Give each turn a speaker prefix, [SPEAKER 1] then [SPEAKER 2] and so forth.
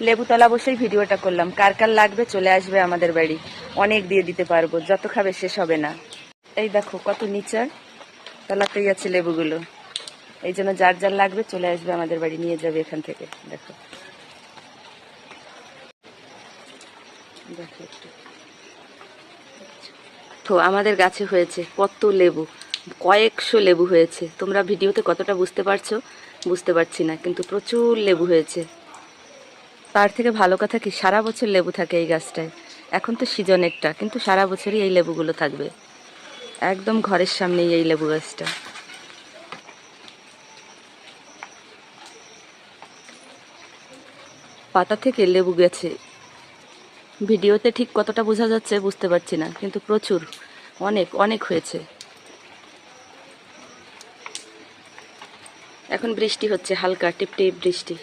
[SPEAKER 1] লেবুতলা বসেই ভিডিওটা করলাম। কার কার লাগবে চলে আসবে আমাদের বাড়ি, অনেক দিয়ে দিতে পারবো, যত খাবে শেষ হবে না। এই দেখো কত নিচে তলাতেই আছে লেবুগুলো, এই জন্য যার যার লাগবে চলে আসবে আমাদের বাড়ি, নিয়ে যাবে এখান থেকে। দেখো দেখো একটু তো আমাদের গাছে হয়েছে কত লেবু, কয়েকশো লেবু হয়েছে। তোমরা ভিডিওতে কতটা বুঝতে পারছো বুঝতে পারছি না, কিন্তু প্রচুর লেবু হয়েছে। তার থেকে ভালো কথা কি, সারা বছর লেবু থাকে এই গাছটায়। এখন তো সিজনেরটা, কিন্তু সারা বছরই এই লেবুগুলো থাকবে। একদম ঘরের সামনেই এই লেবু গাছটা। পাতা থেকে লেবু গেছে, ভিডিওতে ঠিক কতটা বোঝা যাচ্ছে বুঝতে পারছি না, কিন্তু প্রচুর, অনেক অনেক হয়েছে। এখন বৃষ্টি হচ্ছে, হালকা টিপটিপ বৃষ্টি।